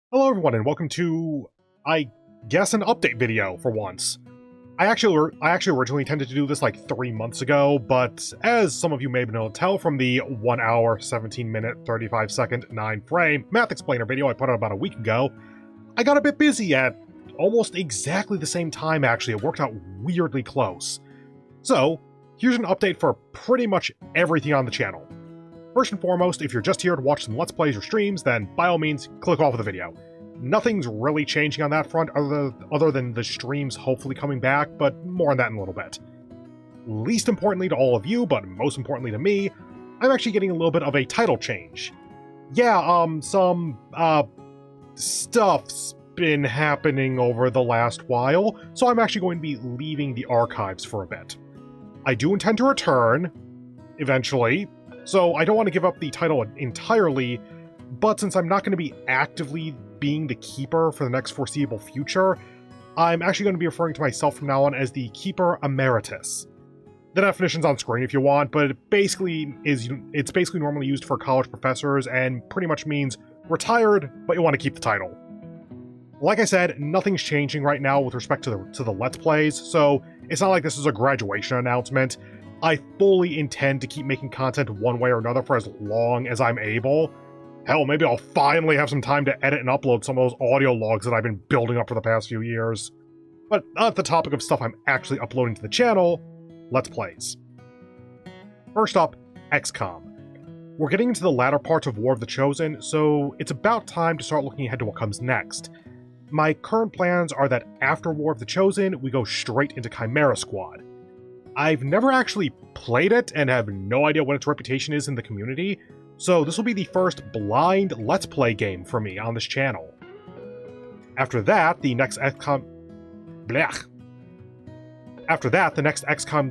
Hello everyone and welcome to, I guess, an update video for once. I actually originally intended to do this like 3 months ago, but as some of you may have been able to tell from the 1 hour, 17 minute, 35 second, 9 frame math explainer video I put out about a week ago, I got a bit busy at almost exactly the same time actually. It worked out weirdly close. So, here's an update for pretty much everything on the channel. First and foremost, if you're just here to watch some Let's Plays or streams, then by all means, click off of the video. Nothing's really changing on that front other than the streams hopefully coming back, but more on that in a little bit. Least importantly to all of you, but most importantly to me, I'm actually getting a little bit of a title change. Yeah, some stuff's been happening over the last while, so I'm actually going to be leaving the archives for a bit. I do intend to return, eventually, so I don't want to give up the title entirely, but since I'm not going to be actively being the keeper for the next foreseeable future, I'm actually going to be referring to myself from now on as the Keeper Emeritus. The definition's on screen if you want, but it's basically normally used for college professors and pretty much means retired, but you want to keep the title. Like I said, nothing's changing right now with respect to the Let's Plays, so it's not like this is a graduation announcement. I fully intend to keep making content one way or another for as long as I'm able. Hell, maybe I'll finally have some time to edit and upload some of those audio logs that I've been building up for the past few years. But on the topic of stuff I'm actually uploading to the channel, Let's Plays. First up, XCOM. We're getting into the latter parts of War of the Chosen, so it's about time to start looking ahead to what comes next. My current plans are that after War of the Chosen, we go straight into Chimera Squad. I've never actually played it and have no idea what its reputation is in the community, so this will be the first blind Let's Play game for me on this channel. After that, the next XCOM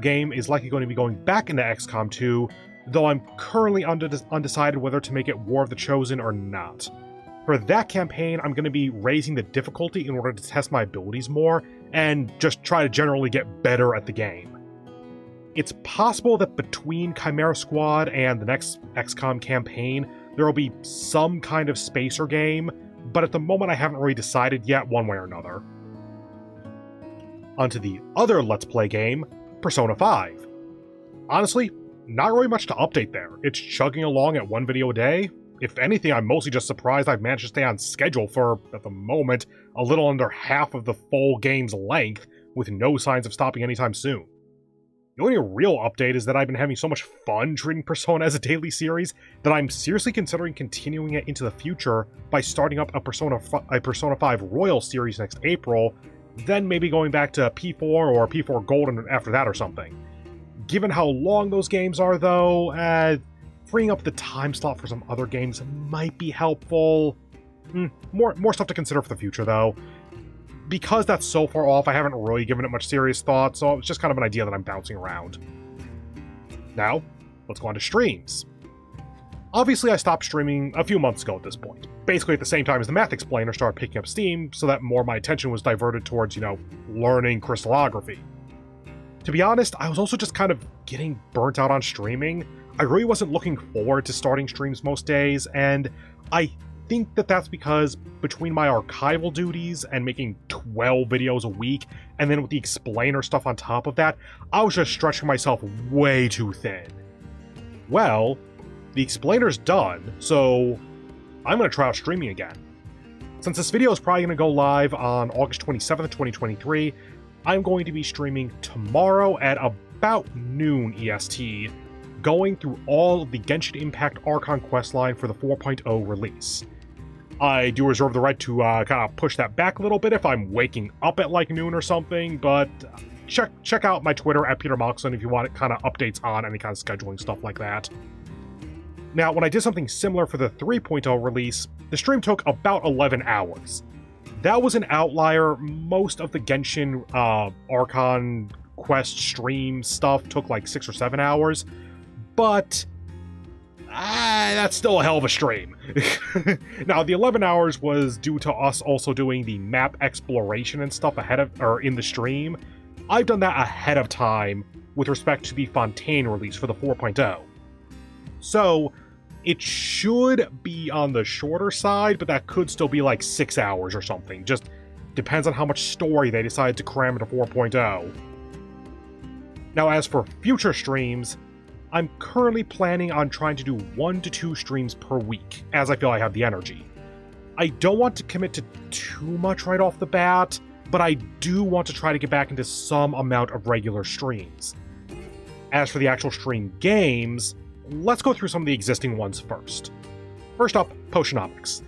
game is likely going to be going back into XCOM 2, though I'm currently undecided whether to make it War of the Chosen or not. For that campaign, I'm going to be raising the difficulty in order to test my abilities more, and just try to generally get better at the game. It's possible that between Chimera Squad and the next XCOM campaign, there will be some kind of spacer game, but at the moment I haven't really decided yet one way or another. Onto the other Let's Play game, Persona 5. Honestly, not really much to update there. It's chugging along at one video a day. If anything, I'm mostly just surprised I've managed to stay on schedule for, at the moment, a little under half of the full game's length, with no signs of stopping anytime soon. The only real update is that I've been having so much fun treating Persona as a daily series that I'm seriously considering continuing it into the future by starting up a Persona 5 Royal series next April, then maybe going back to P4 or P4 Golden after that or something. Given how long those games are though, freeing up the time slot for some other games might be helpful. More stuff to consider for the future though. Because that's so far off, I haven't really given it much serious thought, so it's just kind of an idea that I'm bouncing around. Now, let's go on to streams. Obviously, I stopped streaming a few months ago at this point, basically at the same time as the math explainer started picking up steam, so that more of my attention was diverted towards, learning crystallography. To be honest, I was also just kind of getting burnt out on streaming. I really wasn't looking forward to starting streams most days, and I think that that's because between my archival duties and making 12 videos a week, and then with the explainer stuff on top of that, I was just stretching myself way too thin. Well, the explainer's done, so I'm going to try out streaming again. Since this video is probably going to go live on August 27th, 2023, I'm going to be streaming tomorrow at about noon EST, going through all of the Genshin Impact Archon questline for the 4.0 release. I do reserve the right to kind of push that back a little bit if I'm waking up at like noon or something, but check out my Twitter at Peter Moxon if you want kind of updates on any kind of scheduling stuff like that. Now, when I did something similar for the 3.0 release, the stream took about 11 hours. That was an outlier. Most of the Genshin Archon quest stream stuff took like 6 or 7 hours, but that's still a hell of a stream. Now, the 11 hours was due to us also doing the map exploration and stuff in the stream. I've done that ahead of time with respect to the Fontaine release for the 4.0. So, It should be on the shorter side, but that could still be like 6 hours or something. Just depends on how much story they decide to cram into 4.0. Now, as for future streams, I'm currently planning on trying to do 1 to 2 streams per week, as I feel I have the energy. I don't want to commit to too much right off the bat, but I do want to try to get back into some amount of regular streams. As for the actual stream games, let's go through some of the existing ones first. First up, Potionomics.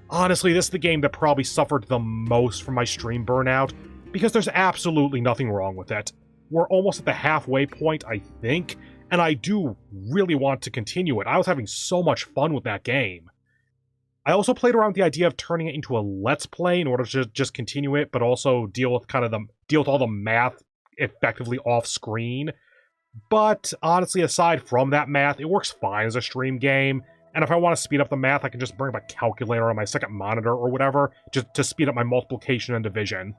Honestly, this is the game that probably suffered the most from my stream burnout, because there's absolutely nothing wrong with it. We're almost at the halfway point, I think, and I do really want to continue it. I was having so much fun with that game. I also played around with the idea of turning it into a Let's Play in order to just continue it, but also deal with all the math effectively off screen. But honestly, aside from that math, it works fine as a stream game, and if I want to speed up the math, I can just bring up a calculator on my second monitor or whatever, just to speed up my multiplication and division.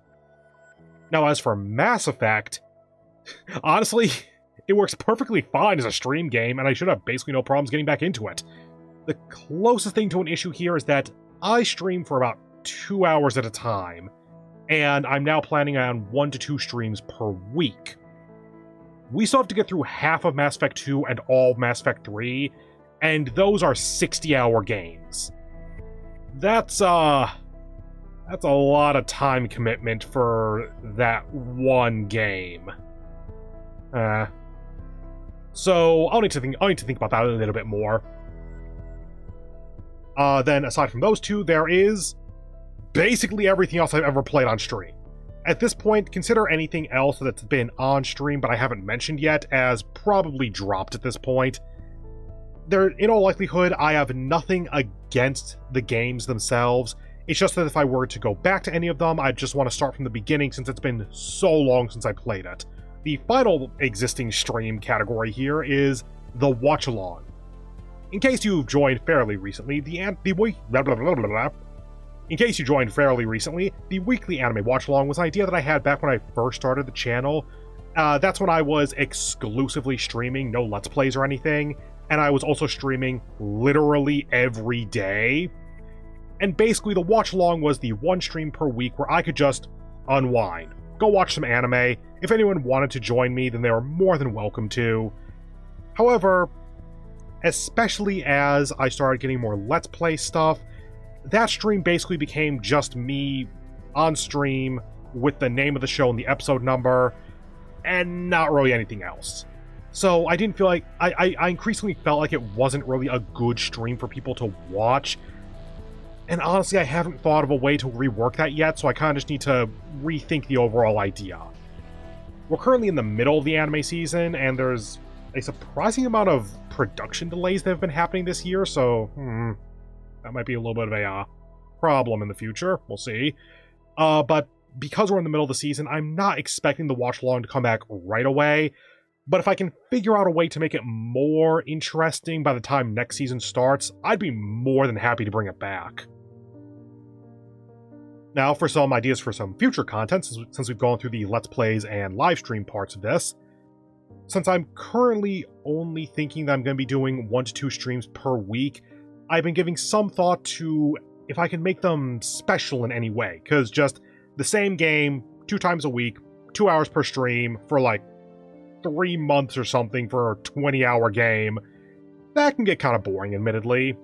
Now, as for Mass Effect, honestly, it works perfectly fine as a stream game, and I should have basically no problems getting back into it. The closest thing to an issue here is that I stream for about 2 hours at a time, and I'm now planning on 1 to 2 streams per week. We still have to get through half of Mass Effect 2 and all of Mass Effect 3, and those are 60-hour games. That's a lot of time commitment for that one game. So I'll need to think about that a little bit more. Then, aside from those two, there is basically everything else I've ever played on stream. At this point, consider anything else that's been on stream but I haven't mentioned yet as probably dropped at this point. In all likelihood, I have nothing against the games themselves. It's just that if I were to go back to any of them, I'd just want to start from the beginning since it's been so long since I played it. The final existing stream category here is the Watchalong. In case you've joined fairly recently, the weekly anime watch-along was an idea that I had back when I first started the channel. That's when I was exclusively streaming, no Let's Plays or anything, and I was also streaming literally every day. And basically, the watch-along was the one stream per week where I could just unwind, go watch some anime. If anyone wanted to join me, then they were more than welcome to. However, especially as I started getting more Let's Play stuff, that stream basically became just me on stream with the name of the show and the episode number, and not really anything else. So I didn't feel like, I increasingly felt like it wasn't really a good stream for people to watch, and honestly I haven't thought of a way to rework that yet, so I kind of just need to rethink the overall idea. We're currently in the middle of the anime season, and there's a surprising amount of production delays that have been happening this year, so that might be a little bit of a problem in the future. We'll see. But because we're in the middle of the season, I'm not expecting the watch-along to come back right away, but if I can figure out a way to make it more interesting by the time next season starts, I'd be more than happy to bring it back. Now, for some ideas for some future content, since we've gone through the Let's Plays and live stream parts of this, since I'm currently only thinking that I'm going to be doing 1 to 2 streams per week, I've been giving some thought to if I can make them special in any way, because just the same game, 2 times a week, 2 hours per stream, for like 3 months or something for a 20-hour game, that can get kind of boring, admittedly.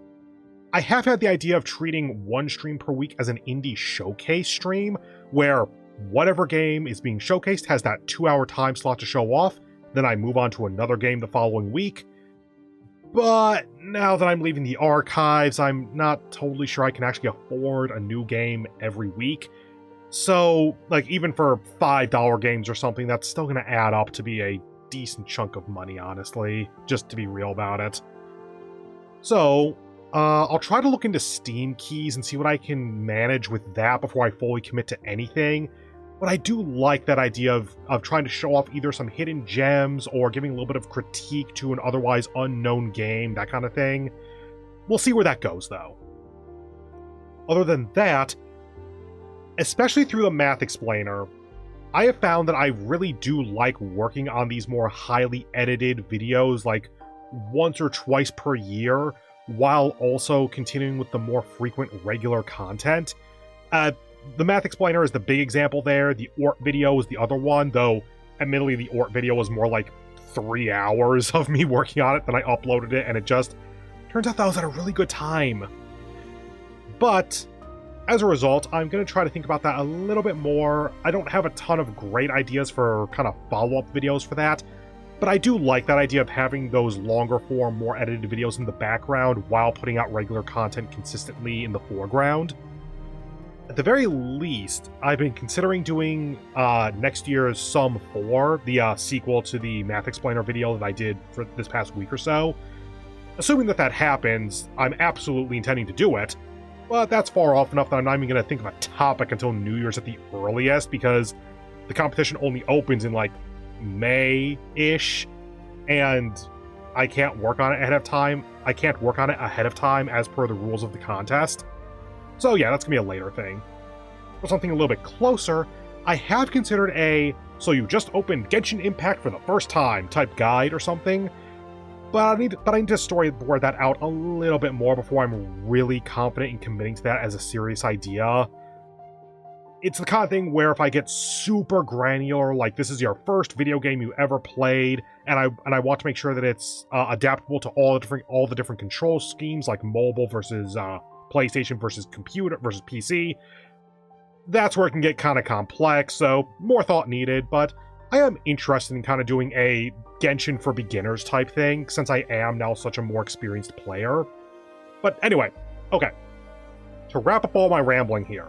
I have had the idea of treating 1 stream per week as an indie showcase stream, where whatever game is being showcased has that 2-hour time slot to show off, then I move on to another game the following week. But now that I'm leaving the archives, I'm not totally sure I can actually afford a new game every week. So, like, even for $5 games or something, that's still going to add up to be a decent chunk of money, honestly, just to be real about it. So, I'll try to look into Steam keys and see what I can manage with that before I fully commit to anything. But I do like that idea of trying to show off either some hidden gems or giving a little bit of critique to an otherwise unknown game, that kind of thing. We'll see where that goes, though. Other than that, especially through the Math Explainer, I have found that I really do like working on these more highly edited videos, like once or twice per year, while also continuing with the more frequent regular content. The Math Explainer is the big example there. The ORT video is the other one, though admittedly the ORT video was more like 3 hours of me working on it, then I uploaded it, and it just turns out that was at a really good time. But as a result, I'm going to try to think about that a little bit more. I don't have a ton of great ideas for kind of follow-up videos for that, but I do like that idea of having those longer form, more edited videos in the background while putting out regular content consistently in the foreground. At the very least, I've been considering doing next year's Sum 4, the sequel to the Math Explainer video that I did for this past week or so. Assuming that that happens, I'm absolutely intending to do it, but that's far off enough that I'm not even going to think of a topic until New Year's at the earliest, because the competition only opens in, like, May-ish, and I can't work on it ahead of time. I can't work on it ahead of time as per the rules of the contest. So yeah, that's going to be a later thing. For something a little bit closer, I have considered a "so you just opened Genshin Impact for the first time" type guide or something, but I need to storyboard that out a little bit more before I'm really confident in committing to that as a serious idea. It's the kind of thing where if I get super granular, like this is your first video game you ever played, and I want to make sure that it's adaptable to all the different control schemes, like mobile versus PlayStation versus computer versus PC, that's where it can get kind of complex, so more thought needed, but I am interested in kind of doing a Genshin for beginners type thing, since I am now such a more experienced player. But anyway, okay. To wrap up all my rambling here,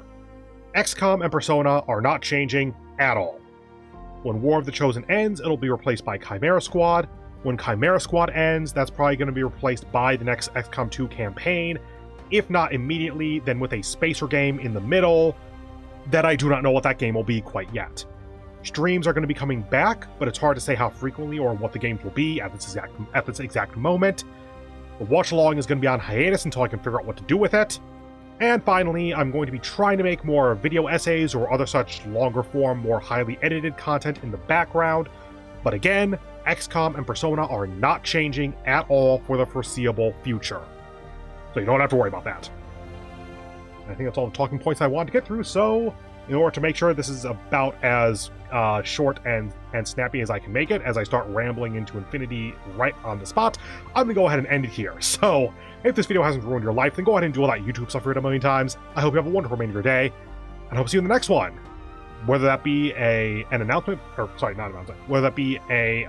XCOM and Persona are not changing at all. When War of the Chosen ends, it'll be replaced by Chimera Squad. When Chimera Squad ends, that's probably going to be replaced by the next XCOM 2 campaign. If not immediately, then with a spacer game in the middle, that I do not know what that game will be quite yet. Streams are going to be coming back, but it's hard to say how frequently or what the games will be at this exact moment. The Watchalong is going to be on hiatus until I can figure out what to do with it. And finally, I'm going to be trying to make more video essays or other such longer form, more highly edited content in the background. But again, XCOM and Persona are not changing at all for the foreseeable future. So you don't have to worry about that. I think that's all the talking points I wanted to get through, so in order to make sure this is about as short and snappy as I can make it, as I start rambling into infinity right on the spot, I'm going to go ahead and end it here. So, if this video hasn't ruined your life, then go ahead and do all that YouTube stuff read a million times. I hope you have a wonderful remainder of your day, and I hope to see you in the next one. Whether that be an announcement, or sorry, not an announcement, whether that be a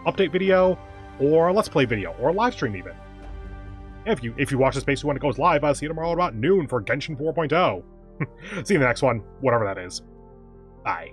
update video, or a Let's Play video, or a live stream even. If you watch this basically when it goes live, I'll see you tomorrow about noon for Genshin 4.0. See you in the next one, whatever that is. Bye.